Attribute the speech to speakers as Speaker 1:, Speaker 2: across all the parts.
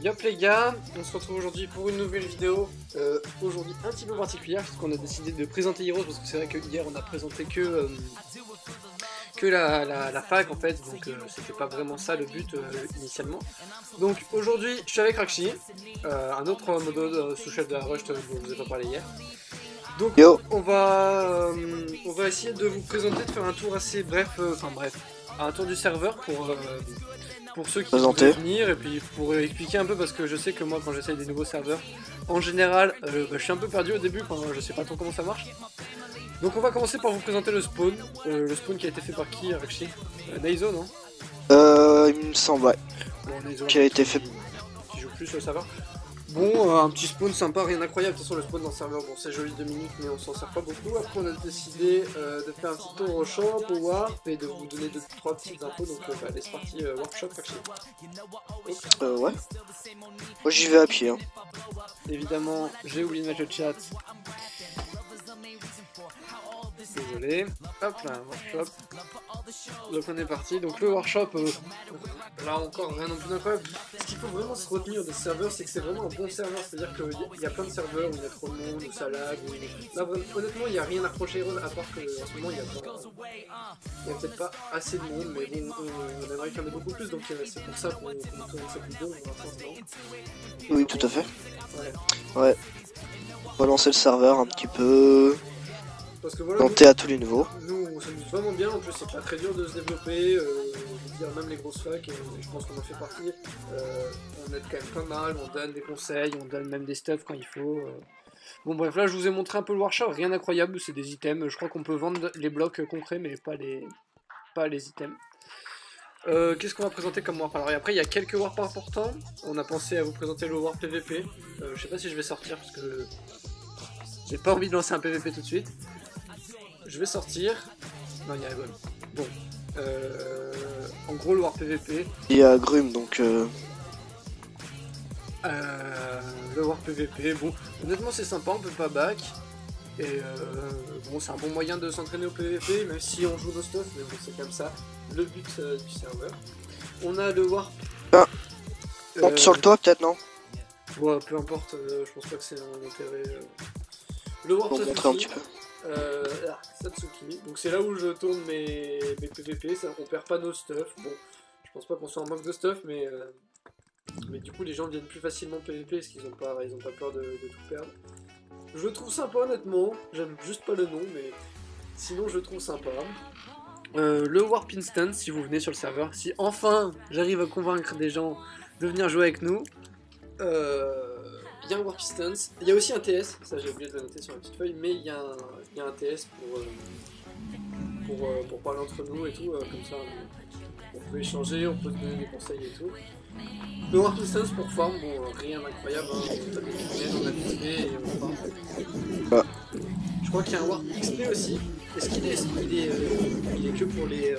Speaker 1: Yop les gars, on se retrouve aujourd'hui pour une nouvelle vidéo, aujourd'hui un petit peu particulière puisqu'on a décidé de présenter Heroes parce que c'est vrai que hier on a présenté que la fac en fait, donc c'était pas vraiment ça le but initialement. Donc aujourd'hui je suis avec Rakshi, un autre modo sous-chef de la Rush dont je vous ai pas parlé hier. Donc on va essayer de vous présenter, de faire un tour assez bref, un tour du serveur pour ceux qui vont venir et puis pour expliquer un peu parce que je sais que moi quand j'essaye des nouveaux serveurs, en général je suis un peu perdu au début quand je sais pas trop comment ça marche. Donc on va commencer par vous présenter le spawn qui a été fait par qui, Rakshi? Naizo, non?
Speaker 2: Il me semble, ouais.
Speaker 1: Bon, Naizo,
Speaker 2: qui a été fait.
Speaker 1: Qui joue plus sur le serveur. Bon, un petit spawn sympa, rien d'incroyable. De toute façon, le spawn dans le serveur, bon, c'est joli 2 minutes, mais on s'en sert pas beaucoup. Après, on a décidé de faire un petit tour au shop, au warp, et de vous donner 2-3 petites infos. Donc, c'est parti, workshop, Rakshi.
Speaker 2: Ouais. Moi, j'y vais à pied. Hein.
Speaker 1: Évidemment, j'ai oublié de mettre le chat. Désolé. Hop là, workshop. Donc on est parti. Donc le workshop, là encore rien non plus d'incroyable. Ce qu'il faut vraiment se retenir de ce serveur, c'est que c'est vraiment un bon serveur. C'est-à-dire qu'il y a plein de serveurs où il y a trop de monde, où ça lag. Là honnêtement, il n'y a rien à reprocher à part qu'en ce moment il y a peut-être pas assez de monde, mais bon, on aimerait qu'il y en ait beaucoup plus. Donc c'est pour ça qu'on tourne cette vidéo pour l'instant.
Speaker 2: Oui, tout à fait. Ouais. On va lancer le serveur un petit peu.
Speaker 1: Parce que voilà,
Speaker 2: monter à tous les niveaux.
Speaker 1: Nous on s'amuse vraiment bien, en plus c'est pas très dur de se développer, je veux dire même les grosses facs, je pense qu'on en fait partie, on aide quand même pas mal, on donne des conseils, on donne même des stuff quand il faut. Bon bref, là je vous ai montré un peu le workshop, rien d'incroyable, c'est des items, je crois qu'on peut vendre les blocs concrets mais pas les items. Qu'est-ce qu'on va présenter comme warp? Alors après il y a quelques warps importants, on a pensé à vous présenter le warp PVP, je sais pas si je vais sortir parce que j'ai pas envie de lancer un PVP tout de suite. Je vais sortir. Non, il y a Grum. Bon. En gros, le War PVP.
Speaker 2: Il y a Grum, donc.
Speaker 1: Le War PVP, bon. Honnêtement, c'est sympa, on peut pas back. Et bon, c'est un bon moyen de s'entraîner au PVP, même si on joue nos stuff, mais bon, c'est comme ça. Le but du serveur. On a le War.
Speaker 2: Monte sur le toit, peut-être, non?
Speaker 1: Ouais, peu importe, je pense pas que c'est un intérêt. Le War
Speaker 2: pour montrer un petit peu.
Speaker 1: Satsuki, donc c'est là où je tourne mes PVP, ça, on perd pas nos stuff, bon, je pense pas qu'on soit en manque de stuff, mais du coup les gens viennent plus facilement PVP parce qu'ils ont pas peur de tout perdre. Je le trouve sympa honnêtement, j'aime juste pas le nom, mais sinon je le trouve sympa. Le Warp Instant, si vous venez sur le serveur, si enfin j'arrive à convaincre des gens de venir jouer avec nous, il y a un Warp Distance, il y a aussi un TS, ça j'ai oublié de le noter sur la petite feuille, mais il y a un TS pour parler entre nous et tout, comme ça on peut échanger, on peut se donner des conseils et tout. Le Warp Distance pour farm, bon rien d'incroyable, hein, on a des tunnels, on a des XP et on farm. Je crois qu'il y a un Warp XP aussi, est-ce qu'il est que pour les...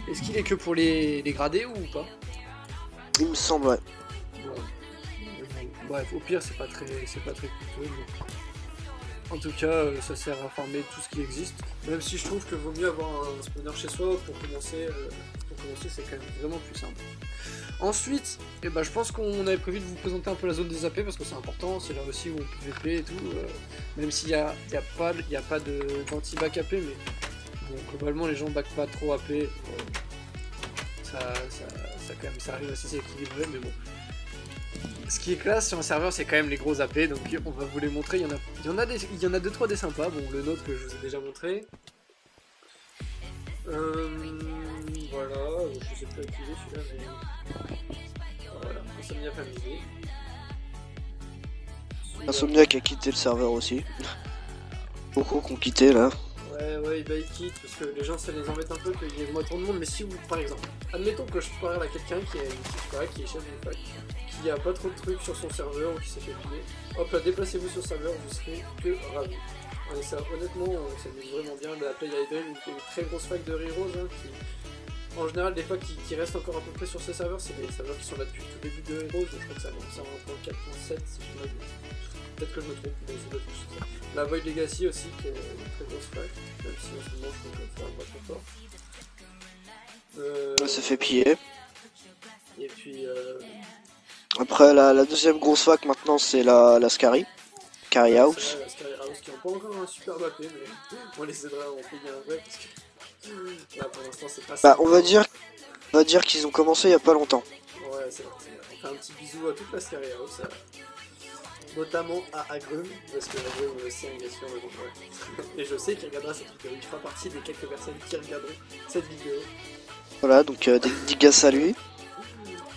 Speaker 1: Est-ce qu'il est que pour les gradés ou pas?
Speaker 2: Il me semble, ouais.
Speaker 1: Bref, au pire c'est pas très coûteux, mais... En tout cas, ça sert à farmer tout ce qui existe. Même si je trouve que vaut mieux avoir un spawner chez soi pour commencer c'est quand même vraiment plus simple. Ensuite, je pense qu'on avait prévu de vous présenter un peu la zone des AP parce que c'est important, c'est là aussi où on peut PVP et tout. Même s'il n'y a pas d'anti-back AP, mais bon, globalement les gens back pas trop AP. Ça quand même, ça arrive assez s'équilibrer, mais bon. Ce qui est classe sur un serveur, c'est quand même les gros AP, donc on va vous les montrer. Il y en a 2-3 des sympas. Bon, le nôtre que je vous ai déjà montré. Voilà, je sais plus activer celui-là, mais voilà, Insomnia Family.
Speaker 2: Insomniac a quitté le serveur aussi. Beaucoup qui ont quitté là.
Speaker 1: Ouais, il quitte parce que les gens ça les embête un peu qu'il y ait moins trop de monde, mais si vous, par exemple, admettons que je parle à quelqu'un qui est qui est chef de fac, qui a pas trop de trucs sur son serveur ou qui s'est fait piler, hop là, déplacez-vous sur le serveur, vous serez que ravis. Honnêtement, on s'amuse vraiment bien, la Play Idol, une très grosse fac de Heroes, hein, en général, des fois qui restent encore à peu près sur ces serveurs, c'est des serveurs qui sont là depuis tout début de Heroes, donc je crois que ça va en 4.7 si je me trompe. Peut-être que je me trompe, mais ça doit être plus ça. La Void Legacy aussi, qui est une très grosse fac, même si en ce moment je trouve qu'elle fait un pas trop fort.
Speaker 2: Ça se fait piller.
Speaker 1: Et puis...
Speaker 2: Après, la deuxième grosse fac maintenant, c'est la Scary. Scary House.
Speaker 1: La Scary House qui n'a pas encore un super AP, mais on les aidera à en payer un vrai, parce que là pour l'instant c'est pas ça.
Speaker 2: Bah, on va dire qu'ils ont commencé il y a pas longtemps.
Speaker 1: Ouais, c'est vrai. On fait un petit bisou à toute la Scary House. Notamment à Agrum, parce que Agrum c'est un gaspillon de ouais. Et je sais qu'il regardera cette vidéo, il fera partie des quelques personnes qui regarderont cette vidéo.
Speaker 2: Voilà, donc dédicace à lui.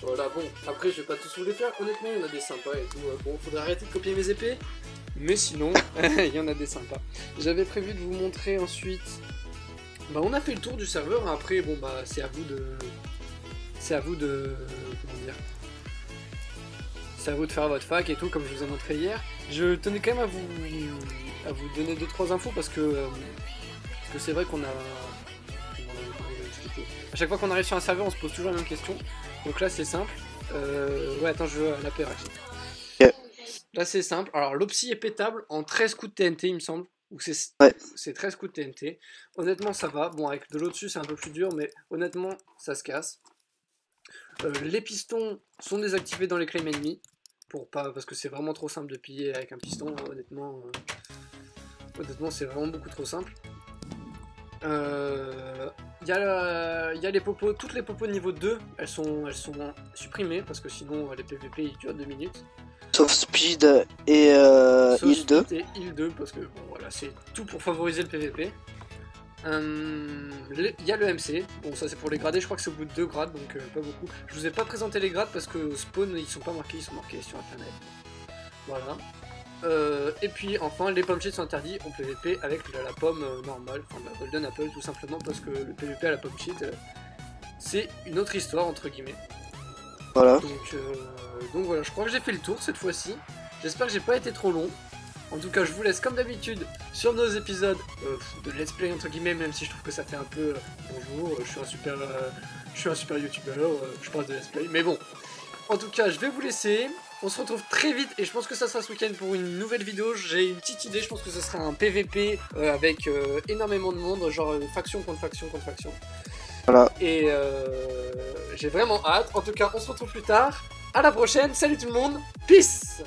Speaker 1: Voilà, bon, après je vais pas tous vous les faire, honnêtement il y en a des sympas et tout, bon, faudrait arrêter de copier mes épées, mais sinon, il y en a des sympas. J'avais prévu de vous montrer ensuite, bah on a fait le tour du serveur, hein. Après, bon bah c'est à vous de... comment dire, c'est à vous de faire votre fac et tout, comme je vous ai montré hier. Je tenais quand même à vous donner 2-3 infos, parce que c'est vrai qu'on a... À chaque fois qu'on arrive sur un serveur, on se pose toujours la même question. Donc là, c'est simple. Ouais, attends, je veux la PRH.
Speaker 2: Yeah.
Speaker 1: Là, c'est simple. Alors, l'Opsy est pétable en 13 coups de TNT, il me semble. Ou c'est 13 coups de TNT. Honnêtement, ça va. Bon, avec de l'eau dessus, c'est un peu plus dur, mais honnêtement, ça se casse. Les pistons sont désactivés dans les claims ennemis. Parce que c'est vraiment trop simple de piller avec un piston. Honnêtement, c'est vraiment beaucoup trop simple. Il y a les popos, toutes les popos niveau 2, elles sont supprimées parce que sinon les PVP ils durent 2 minutes.
Speaker 2: Sauf Speed et Heal 2.
Speaker 1: Et Heal 2 parce que bon voilà, c'est tout pour favoriser le PVP. Il y a le MC, bon ça c'est pour les gradés, je crois que c'est au bout de 2 grades donc pas beaucoup. Je vous ai pas présenté les grades parce que au spawn ils sont pas marqués, ils sont marqués sur internet. Voilà. Et puis enfin les pommes cheats sont interdits en PVP avec la pomme normale, enfin la golden apple tout simplement parce que le PVP à la pomme cheat c'est une autre histoire entre guillemets.
Speaker 2: Voilà.
Speaker 1: Donc voilà, je crois que j'ai fait le tour cette fois-ci. J'espère que j'ai pas été trop long. En tout cas je vous laisse comme d'habitude sur nos épisodes de let's play entre guillemets, même si je trouve que ça fait un peu bonjour, je suis un super youtubeur, je parle de let's play, mais bon. En tout cas je vais vous laisser. On se retrouve très vite et je pense que ça sera ce week-end pour une nouvelle vidéo. J'ai une petite idée, je pense que ce sera un PVP avec énormément de monde, genre faction contre faction contre faction.
Speaker 2: Voilà.
Speaker 1: Et j'ai vraiment hâte. En tout cas, on se retrouve plus tard. À la prochaine, salut tout le monde, peace!